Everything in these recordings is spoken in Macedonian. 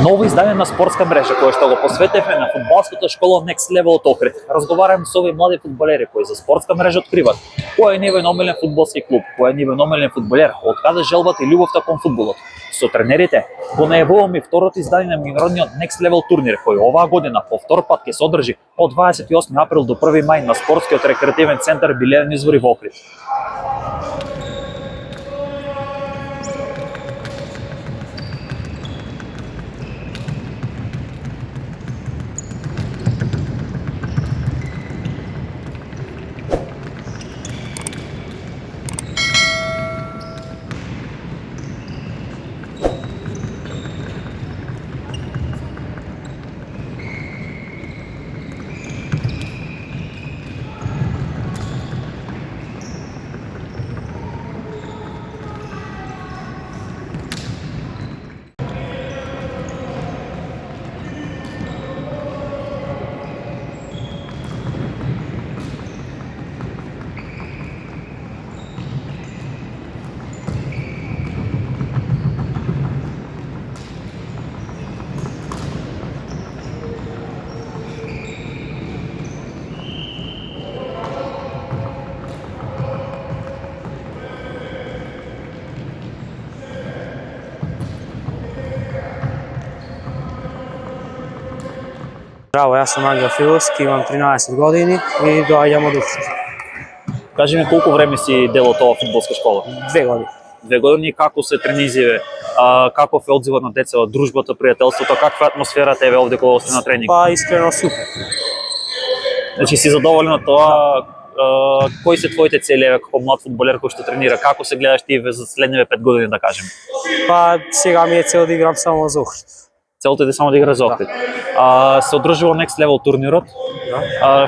Ново издание на спортска мрежа која што го посветевме на фудбалската школа Next Level од Охрид. Разговараме со овие млади фудбалери кои за спортска мрежа откриват кој е нивен омилен фудбалски клуб, кој е нивен омилен фудбалер, од каде желбата и љубовта кон фудбалот. Со тренерите го најавуваме второто издание на меѓународниот Next Level турнир кој оваа година по втор пат ќе се одржи од 28 април до 1 мај на спортскиот рекреативен центар Билерен извори во Охрид. Здраво, јас сум Ангел Филовски, имам 13 години и доаѓам од Охрид. Кажи ми колку време си дел од оваа фудбалска школа? 2 години. 2 години, како се тренизиве, каков е одзивот на децата, дружбата, пријателството, каква е атмосферата еве овде кога сте на тренинг? Па искрено супер. Значи си задоволен од тоа, кои се твоите цели еве како млад фудбалер кој што тренира, како се гледаш ти за следниве 5 години да кажем? Па сега ми е цел да играм само за Охрид. Целта е да само да играш за Охрид. Се одржува Next Level турнирот.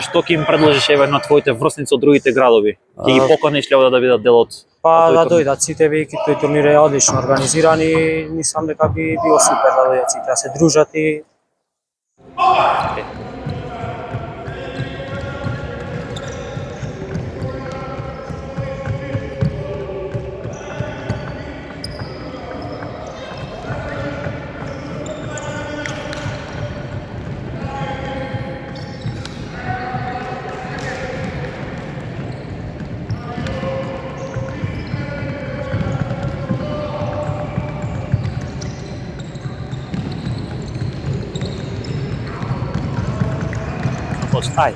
Што ќе им предложиш еве на твоите врсници од другите градови? Ќе ги поканиш ли овде да бидат дел од Па да дојдат сите, веќе тој турнир е одлично организиран и мислам дека би било супер да дојдат сите, да се дружат и ај.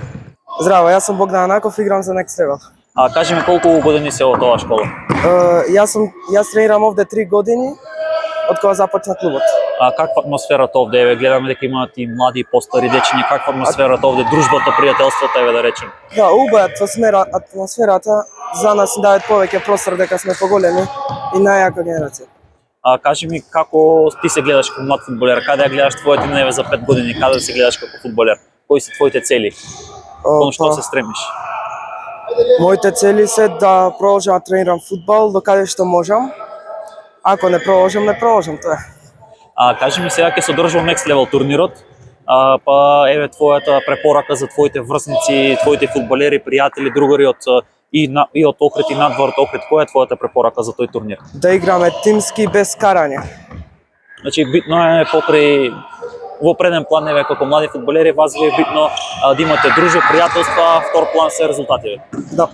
Здраво, јас сум Богдан Анаков, играм за Next Level. Кажи ми колку години се од оваа школа? Јас тренирам овде 3 години од кога започна клубот. Каква атмосферата овде еве? Гледаме дека имаат и млади и постари дечиња. Каква атмосферата овде, дружбата, пријателството еве да речем? Да, убава атмосферата за нас ни дават повеќе простор дека сме поголеми и најака генерација. Кажи ми како ти се гледаш како млад фудбалер? Каде ја гледаш твоето име еве за 5 години? Каде се гледаш како фудбалер? Кои се твоите цели? Кон што се стремиш? Моите цели се да продолжам да тренирам фудбал до каде што можам. Ако не продолжам, не продолжам тоа. Кажи ми сега ќе се одржува Next Level турнирот. Па еве твојата препорака за твоите врсници, твоите фудбалери, пријатели, другари и од Охрид и надвор од Охрид. Која е твојата препорака за тој турнир? Да играме тимски без карање. Значи битно е покрај во преден план еве како млади фудбалери вас ви е битно да имате дружба, пријателства, втор план се резултативе. Да.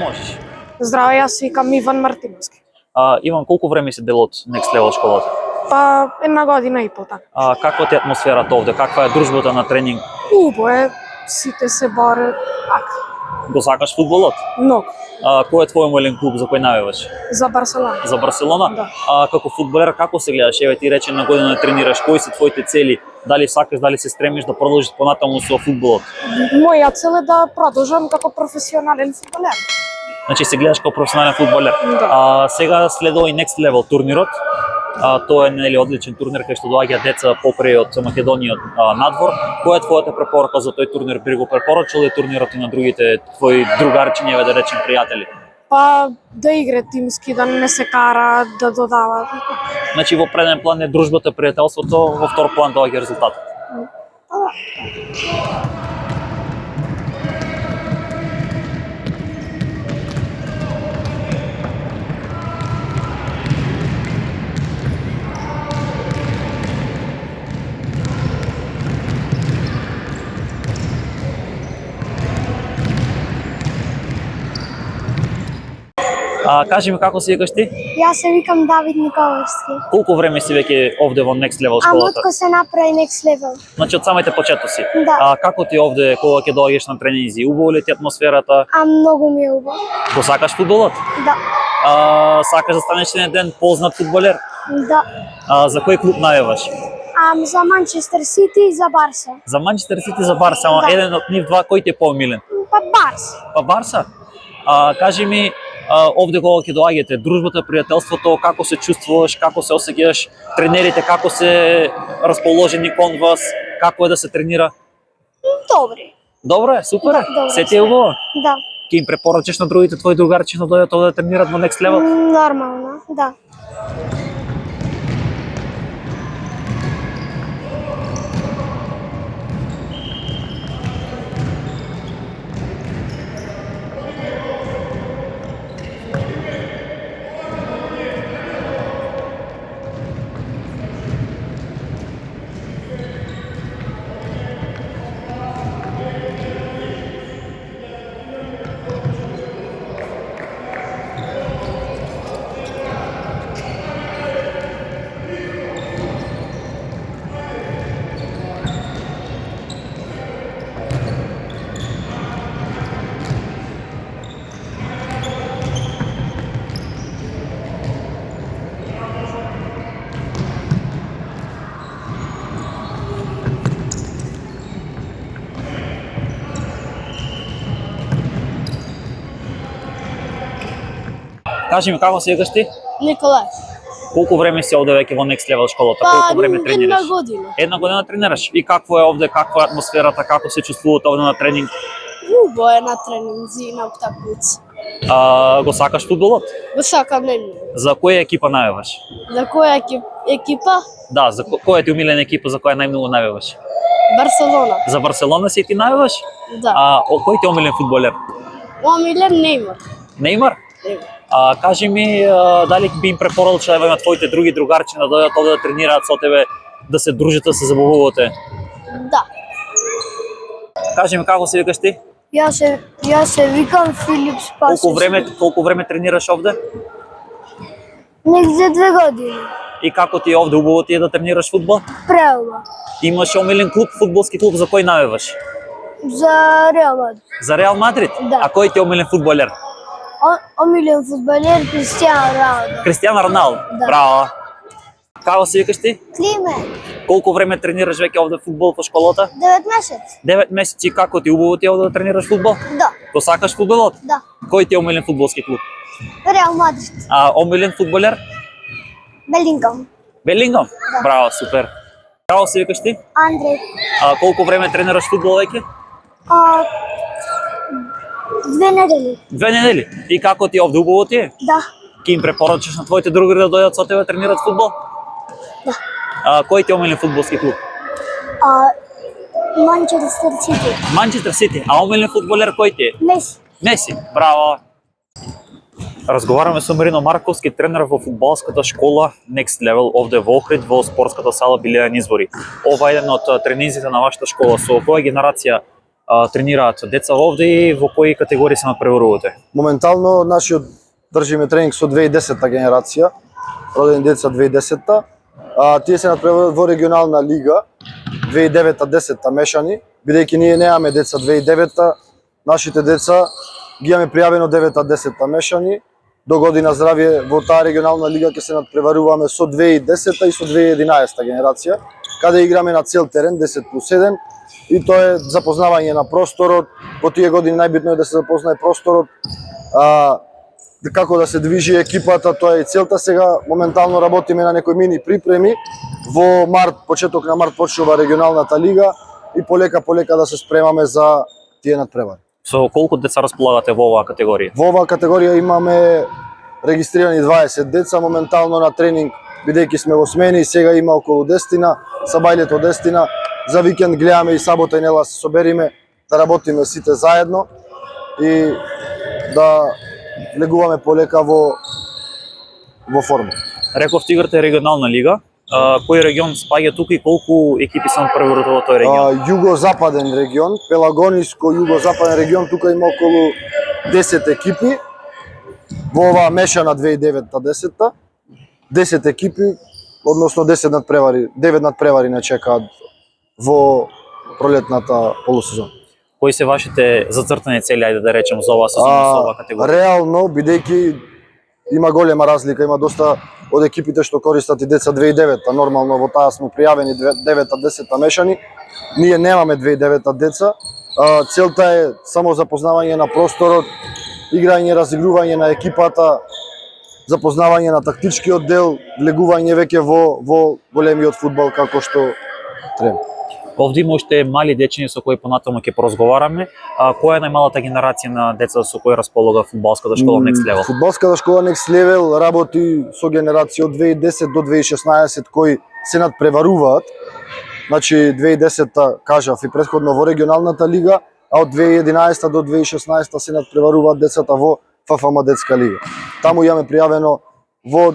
Можеш. Здраво, јас викам Иван Мартиновски. Иван, колку време си дел од Next Level школата? Па 1 година и пол така. Каква ти е атмосферата овде? Каква е дружбата на тренинг? Убаво е, сите се борат така. Го сакаш фудбалот? Многу. Кој е твој омилен клуб за кој навиваш? За Барселона. За Барселона? Да. Како фудбалер како се гледаш? Еве ти рече на година тренираш, кои се твоите цели? Дали сакаш, дали се стремиш да продолжиш понатаму со фудбалот? Моја цел е да продолжам како професионален фудбалер. Значи се гледаш како професионален фудбалер. Да. Сега следува и Next Level турнирот. Тоа е нели одличен турнир кај што доаѓа деца попреј од Македонија надвор. Која е твојата препорака за тој турнир? Би го препорачал ли турнирот и на другите твои другарчиња, да речем пријатели? Па да игре тимски, да не се кара, да додава. Значи во преден план е дружбата, пријателството, во втор план доаѓа резултатот. Кажи ми како се викаш ти? Јас се викам Давид Николовски. Колку време си веќе овде во Next Level А школата? мутко се направи Next Level. Значи од самите почетоци. Да. Како ти овде кога ќе доаѓаш на тренинзи? Убаво ли ти атмосферата? А многу ми е убаво. Го сакаш фудбалот? Да. Сакаш да станеш еден ден познат фудбалер? Да. За кој клуб најаваш? За Манчестер Сити и за Барса. За Манчестер Сити, за Барса, ама Да. еден од нив два кој ти е поомилен? Па Барса. Па Барса? Кажи ми, овде кога ќе доаѓате, дружбата, пријателството, како се чувствуваш, како се осеќаш, тренерите како се расположени кон вас, како е да се тренира? Добри. Добро е, супер е. Да, добро Се ти е се. убаво? Да. Ќе им препорачаш на другите твои другарчи да дојдат овде да тренират во Next Level? Нормално, да. Кажи ми како се викаш ти? Николај. Колку време си овде веќе во Next Level школата? Колку време тренираш? година. Една година тренираш. И какво е овде, каква е атмосферата, како се чувствувате овде на тренинг? Убаво е на тренинзи на уtakmici. Го сакаш фудбалот? Го сакам немно. За која екипа најаваш? За која екипа? Да, за која ти умилена екипа, за која најмногу најаваш? Барселона. За Барселона си ти најаваш? Да. Кој ти е омилен фудбалер? Омилен Неймар. Неймар? Кажи ми, дали би им препорачал на твоите други другарчи да дојдат овде да тренираат со тебе, да се дружите, да се забавувате? Да. Кажи ми како се викаш ти? Јас се викам Филип Спасовски. Колку време тренираш овде? Негде 2 години. И како ти е овде, убаво ти е да тренираш фудбал? Преубаво. Имаш омилен клуб, фудбалски клуб, за кој навеваш? За Реал Мадрид. За Реал Мадрид? Да. А кој ти е омилен фудбалер? Омилен фудбалер Кристијано Роналдо. Кристијано Роналдо. Да. Браво. Како се викаш ти? Климен. Колку време тренираш веќе овде фудбал во школата? 9 месеци. 9 месеци. Како ти убаво ти е овде да тренираш фудбал? Да. Го сакаш фудбалот? Да. Кој ти е омилен фудбалски клуб? Реал Мадрид. Омилен фудбалер? Белингам. Белингам? Браво, супер. Како се викаш ти? Андреј. Колку време тренираш фудбал веќе? 2 недели. 2 недели. И како ти е овде, убаво ти е? Да. Ќе им препорачаш на твоите другари да дојдат со тебе да тренират фудбал? Да. Кој ти е омилен фудбалски клуб? Манчестер Сити. Манчестер Сити. А омилен фудбалер кој ти е? Меси. Меси. Браво. Разговараме со Марино Марковски, тренер во фудбалската школа Next Level овде во Охрид во спортската сала Билејан Извори. Ова е еден од тренинзите на вашата школа. Со која генерација тренираат деца овде и во кои категории се надпреварувате? Моментално нашиот држиме тренинг со 2010-та генерација, родени деца 2010-та. Тие се надпреваруваат во регионална лига 2009-та-10-та мешани, бидејќи ние немаме деца 2009-та, нашите деца ги имаме пријавено 9-та-10-та мешани. До година здравје во таа регионална лига ќе се надпреваруваме со 2010-та и со 2011-та генерација. каде играме на цел терен 10+1 и тоа е запознавање на просторот. Во тие години најбитно е да се запознае просторот, како да се движи екипата, тоа е и целта. Сега моментално работиме на некои мини припреми. Во март, почеток на март почнува регионалната лига и полека да се спремаме за тие надпревари. Со колку деца располагате во оваа категорија? Во оваа категорија имаме регистрирани 20 деца моментално на тренинг, бидејќи сме во смени, сега има околу 10, сабајлето 10. За викенд гледаме и сабота и недела се собериме да работиме сите заедно и да влегуваме полека во форма. Рековте играте регионална лига. Кој регион спаѓа тука и колку екипи се надпреваруваат во тој регион? Југозападен регион, Пелагониско југозападен регион, тука има околу 10 екипи. Во оваа мешана 2009-10, 10 екипи, односно 10 надпревари, 9 надпревари не чекаат во пролетната полусезона. Кои се вашите зацртани цели, ајде да речем, за оваа сезона, за оваа категорија? Реално, бидејќи има голема разлика, има доста од екипите што користат и деца 2009-та, нормално во таа сме пријавени 9-10 мешани. Ние немаме 2009-та деца. Целта е само запознавање на просторот, играње, разигрување на екипата, запознавање на тактичкиот дел, влегување веќе во големиот фудбал како што треба. Овде има уште мали дечиња со кои понатаму ќе поразговараме. Која е најмалата генерација на деца со кои располага фудбалската школа Next Level? Фудбалската школа Next Level работи со генерација од 2010 до 2016 кои се надпреваруваат. Значи 2010-та кажав и претходно во регионалната лига, а од 2011 до 2016 се надпреваруваат децата во ФФМ детска лига. Таму имаме пријавено во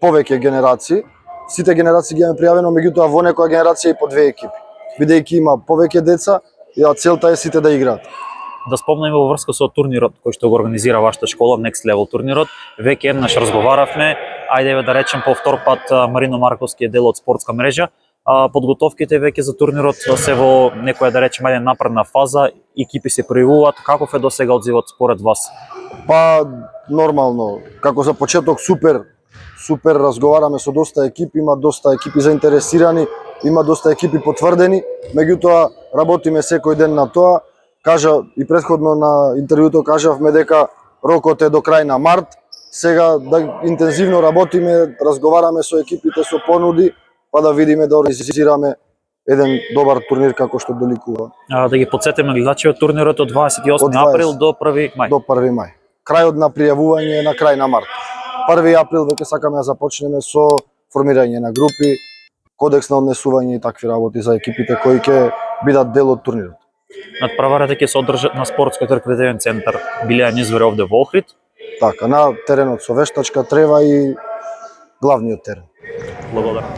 повеќе генерации. Сите генерации ги имаме пријавено, меѓутоа во некоја генерација и по две екипи. Бидејќи има повеќе деца, и целта е сите да играат. Да спомнеме во врска со турнирот кој што го организира вашата школа, Next Level турнирот. Веќе еднаш разговаравме, ајде да речем по втор пат Марино Марковски е дел од спортска мрежа. Подготовките веќе за турнирот се во некоја да речем напредна фаза, екипи се пријавуваат. Каков е досега одзивот според вас? Па нормално, како за почеток супер разговараме со доста екипи, има доста екипи заинтересирани, има доста екипи потврдени, меѓутоа работиме секој ден на тоа. Кажа и претходно на интервјуто кажавме дека рокот е до крај на март. Сега да интензивно работиме, разговараме со екипите со понуди, па да видиме да организираме еден добар турнир како што доликува. Да ги подсетиме гледачите, турнирот од 28 април до 1 мај. До 1 мај. Крајот на пријавување е на крај на март. 1 април веќе сакаме да започнеме со формирање на групи, кодекс на однесување и такви работи за екипите кои ќе бидат дел од турнирот. Надпреварите ќе се одржат на спортскиот рекреативен центар Билјан Извер овде во Охрид. Така, на теренот со вештачка трева и главниот терен. Благодарам.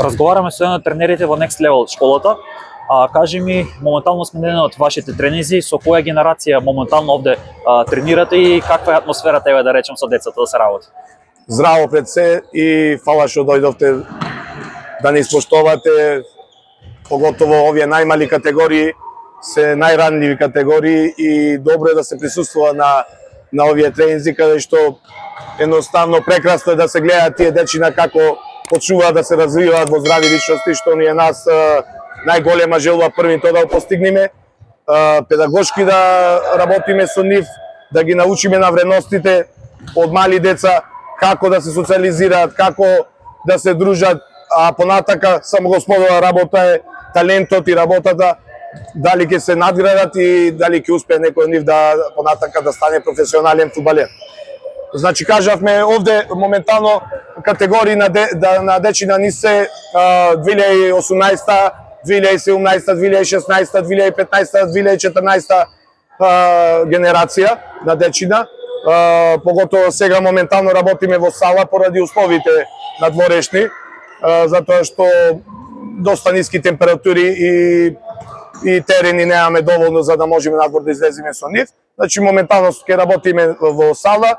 Разговараме со еден од тренерите во Next Level школата. Кажи ми, моментално сме на еден од вашите тренизи, со која генерација моментално овде тренирате и каква е атмосферата, еве да речем, со децата да се работи? Здраво пред се и фала што дојдовте да не испоштовате, поготово овие најмали категории се најранливи категории и добро е да се присуствува на овие тренинзи каде што едноставно прекрасно е да се гледаат тие дечина како почнуваат да се развиваат во здрави личности, што ни е нас најголема желба први тоа да го постигнеме, педагошки да работиме со нив, да ги научиме на вредностите од мали деца, како да се социализираат, како да се дружат, а понатака само господова работа е талентот и работата, дали ќе се надградат и дали ќе успее некој од нив да понатака да стане професионален фудбалер. Значи кажавме овде моментално категории на дечина ни се 2018, 2017, 2016, 2015, 2014 генерација на дечина. Поготово сега моментално работиме во сала поради условите надворешни, затоа што доста ниски температури и терени немаме доволно за да можеме надвор да излеземе со нив. Значи моментално ќе работиме во сала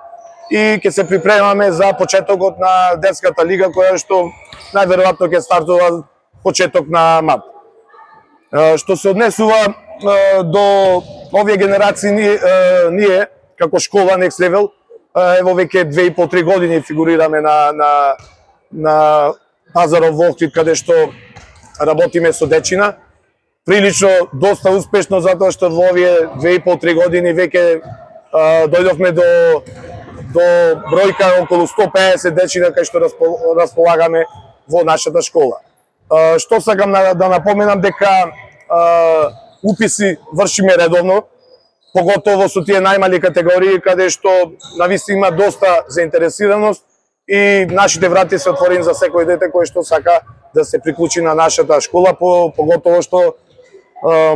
и ќе се припремаме за почетокот на детската лига која што најверојатно ќе стартува почеток на март. Што се однесува до овие генерации, ние како школа Next Level ево веќе 2,5-3 години фигурираме на пазарот во Охрид каде што работиме со дечина. Прилично доста успешно затоа што во овие 2,5-3 години веќе дојдовме до бројка околу 150 дечина кај што располагаме во нашата школа. Што сакам да напоменам дека уписи вршиме редовно, поготово со тие најмали категории каде што навистина има доста заинтересираност и нашите врати се отворени за секој дете кој што сака да се приклучи на нашата школа, поготово што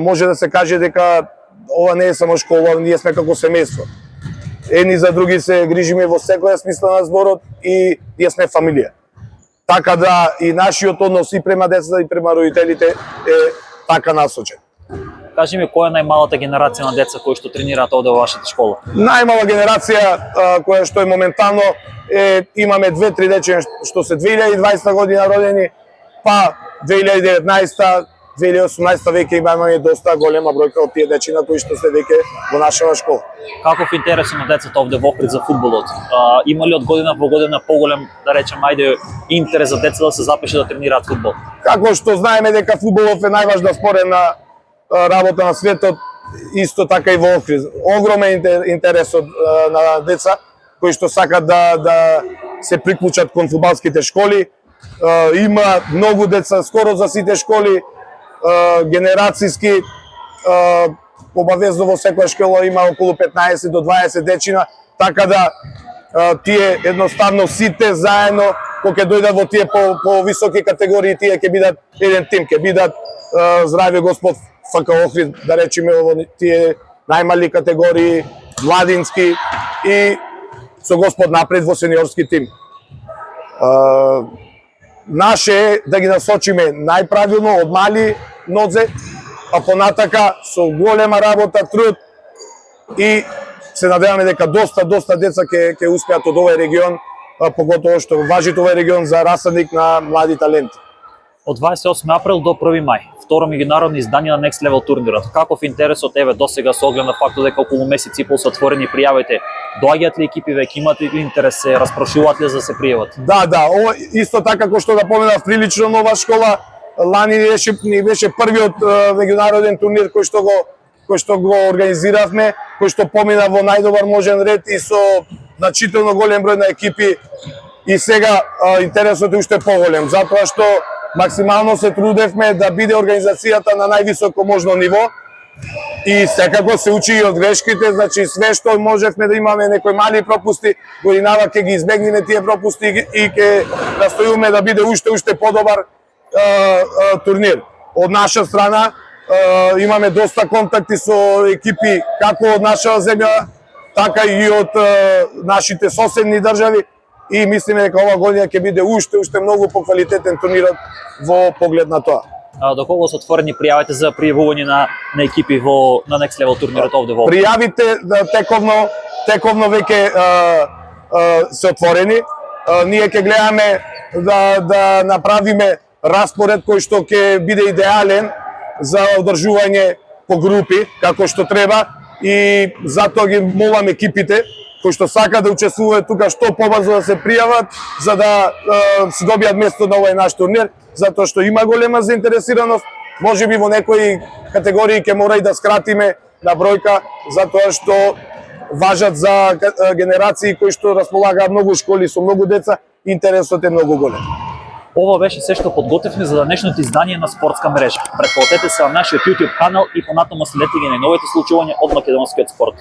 може да се каже дека ова не е само школа, ние сме како семејство. Едни за други се грижиме во секоја смисла на зборот и ние сме фамилија. Така да и нашиот однос и према децата и према родителите е така насочен. Кажи ми, која е најмалата генерација на деца кои што тренираат овде во вашата школа? Најмала генерација која што е моментално имаме 2-3 дечиња што се 2020 година родени, па 2019 2018 веќе имаме доста голема бројка од тие дечина кои што се веќе во нашава школа. Каков интерес на децата овде во Охрид за фудбалот? Има ли од година во година поголем, да речем, ајде, интерес за деца да се запишат да тренираат фудбал? Како што знаеме дека фудбалот е најважна споредна работа на светот, исто така и во Охрид. Огромен интерес на деца кои што сакат да се приклучат кон фудбалските школи. Има многу деца, скоро за сите школи, генерацијски, обавезно во секоја школа има околу 15 до 20 дечина, така да тие едноставно сите заедно, кога ќе дојдат во тие по високи категории, тие ќе бидат еден тим, ќе бидат здравје Господ ФК Охрид, да речеме во тие најмали категории, младински и со Господ напред во сениорски тим. Наше е да ги насочиме најправилно од мали нодзе, а понатака со голема работа, труд и се надеваме дека доста деца ќе успеат од овој регион, поготово што важи овој регион за расадник на млади таленти. Од 28 април до 1 мај, второ меѓународно издание на Next Level турнирот. Каков интерес од тебе досега со оглед на фактот дека околу месец и пол се отворени пријавите? Доаѓаат ли екипи веќе, имат ли интерес, се распрошуваат ли за да се пријават? Да, ова исто така како што да поменав, прилично нова школа. Лани ни беше првиот меѓународен турнир кој што го организиравме, кој што помина во најдобар можен ред и со значително голем број на екипи, и сега интересот е уште поголем, затоа што максимално се трудевме да биде организацијата на највисоко можно ниво и секако се учи и од грешките, значи све што можевме да имаме некои мали пропусти, годинава ќе ги избегнеме тие пропусти и ќе настојуваме да биде уште подобар турнир. Од наша страна имаме доста контакти со екипи како од нашава земја, така и од нашите соседни држави и мислиме дека ова година ќе биде уште многу поквалитетен турнирот во поглед на тоа. Доколку се отворени пријавите за пријавување на екипи на Next Level турнирот овде во Охрид? Пријавите тековно веќе се отворени. Ние ќе гледаме да направиме распоред кој што ќе биде идеален за одржување по групи, како што треба, и затоа ги молам екипите кои што сакаат да учествуваат тука што побрзо да се пријават, за да се добијат место на овој наш турнир, затоа што има голема заинтересираност. Можеби во некои категории ќе мора и да скратиме на бројка, затоа што важат за генерации кои што располагаат многу школи со многу деца, интересот е многу голем. Ова беше се што подготвивме за денешното издание на Спортска мрежа. Претплатете се на нашиот YouTube канал и понатаму следете ги најновите случувања од македонскиот спорт.